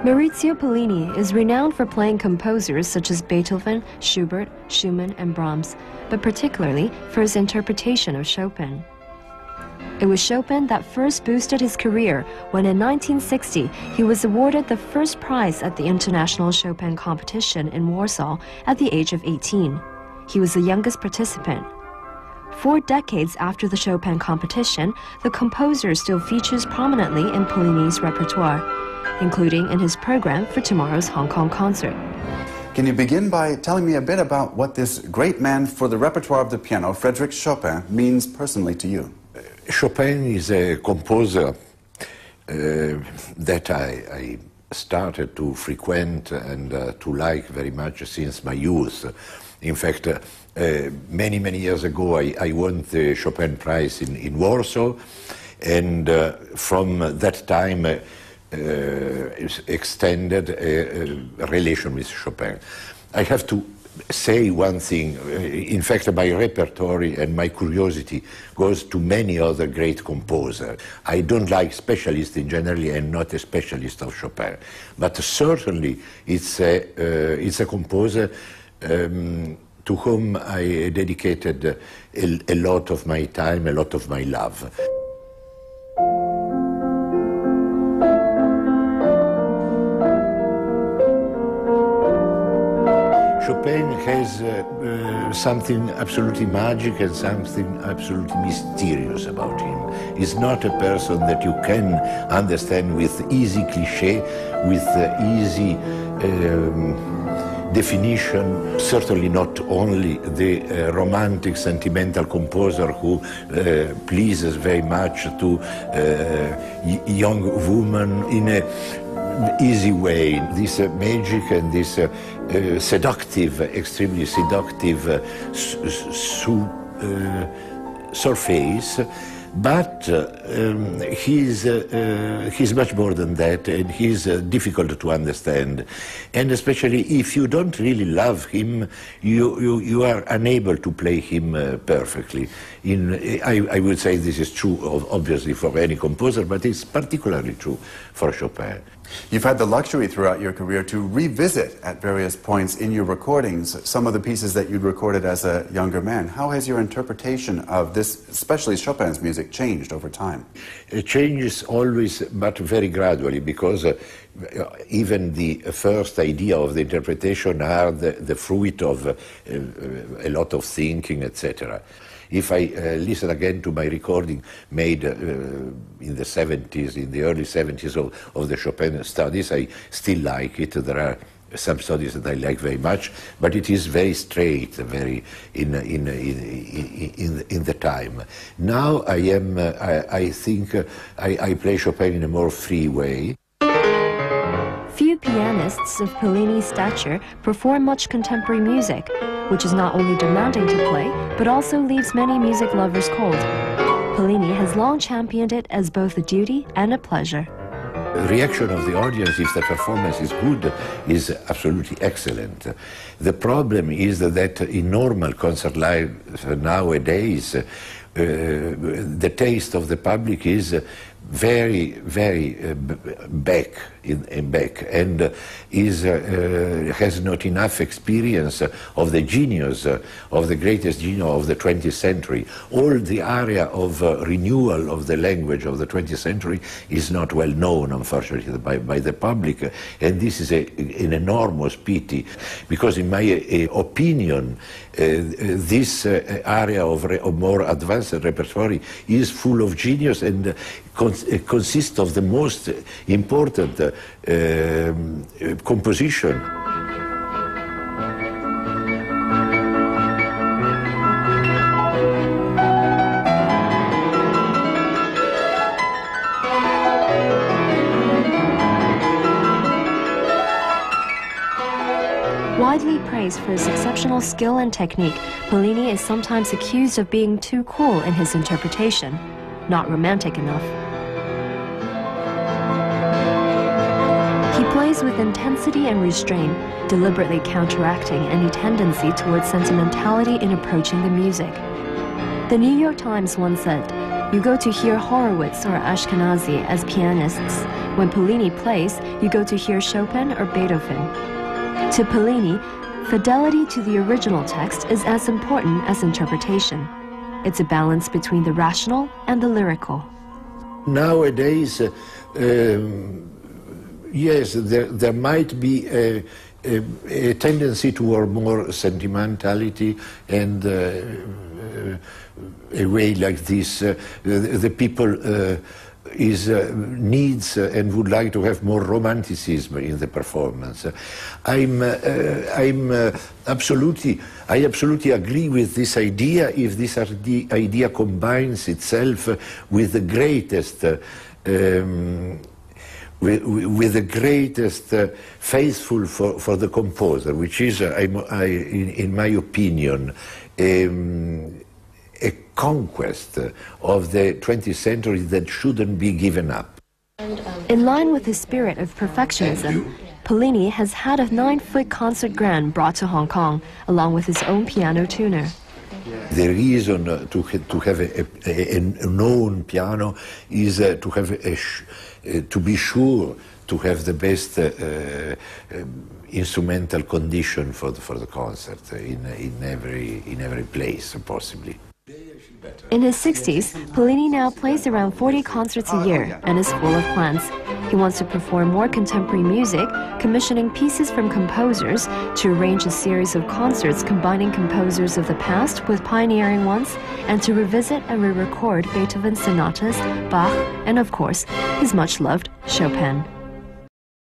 Maurizio Pollini is renowned for playing composers such as Beethoven, Schubert, Schumann, and Brahms, but particularly for his interpretation of Chopin. It was Chopin that first boosted his career when in 1960 he was awarded the first prize at the International Chopin Competition in Warsaw at the age of 18. He was the youngest participant. 4 decades after the Chopin competition, the composer still features prominently in Pollini's repertoire, including in his program for tomorrow's Hong Kong concert. Can you begin by telling me a bit about what this great man for the repertoire of the piano, Frédéric Chopin, means personally to you? Chopin is a composer that I started to frequent and to like very much since my youth. In fact, many years ago I won the Chopin Prize in Warsaw, and from that time extended a relation with Chopin. I have to say one thing. In fact, my repertoire and my curiosity goes to many other great composers. I don't like specialists in general and not a specialist of Chopin, but certainly it's a composer to whom I dedicated a lot of my time, a lot of my love. Chopin has something absolutely magic and something absolutely mysterious about him. He's not a person that you can understand with easy cliché, with easy definition. Certainly not only the romantic, sentimental composer who pleases very much to young women in a easy way. This magic and this seductive, extremely seductive surface, but he's much more than that, and he's difficult to understand. And especially if you don't really love him, you are unable to play him perfectly. I would say this is true, obviously, for any composer, but it's particularly true for Chopin. You've had the luxury throughout your career to revisit at various points in your recordings some of the pieces that you'd recorded as a younger man. How has your interpretation of this, especially Chopin's music, changed over time? It changes always, but very gradually, because even the first idea of the interpretation are the fruit of a lot of thinking, etc. If I listen again to my recording made in the 70s, in the early 70s of the Chopin studies, I still like it. There are some studies that I like very much, but it is very straight, very in the time. Now I think I play Chopin in a more free way. Few pianists of Pollini's stature perform much contemporary music, which is not only demanding to play, but also leaves many music lovers cold. Pollini has long championed it as both a duty and a pleasure. The reaction of the audience, if the performance is good, is absolutely excellent. The problem is that in normal concert live nowadays, the taste of the public is very back and has not enough experience of the genius, of the greatest genius of the 20th century. All the area of renewal of the language of the 20th century is not well known, unfortunately, by the public, and this is an enormous pity, because in my opinion, this area of more advanced repertoire is full of genius and consists of the most important composition. Widely praised for his exceptional skill and technique, Pollini is sometimes accused of being too cool in his interpretation, not romantic enough. He plays with intensity and restraint, deliberately counteracting any tendency towards sentimentality in approaching the music. The New York Times once said, "You go to hear Horowitz or Ashkenazi as pianists, When Pollini plays, you go to hear Chopin or Beethoven. To Pollini, fidelity to the original text is as important as interpretation. It's a balance between the rational and the lyrical. Nowadays, yes, there might be a tendency toward more sentimentality and a way like this. The people needs and would like to have more romanticism in the performance. I absolutely agree with this idea if this idea combines itself with the greatest with the greatest faithful for the composer, which is, in my opinion, a conquest of the 20th century that shouldn't be given up. In line with the spirit of perfectionism, Pollini has had a 9-foot concert grand brought to Hong Kong, along with his own piano tuner. The reason to have a known piano is to be sure to have the best instrumental condition for the concert in every place possibly. In his 60s, Pollini now plays around 40 concerts a year and is full of plans. He wants to perform more contemporary music, commissioning pieces from composers to arrange a series of concerts combining composers of the past with pioneering ones, and to revisit and re-record Beethoven's sonatas, Bach, and of course, his much-loved Chopin.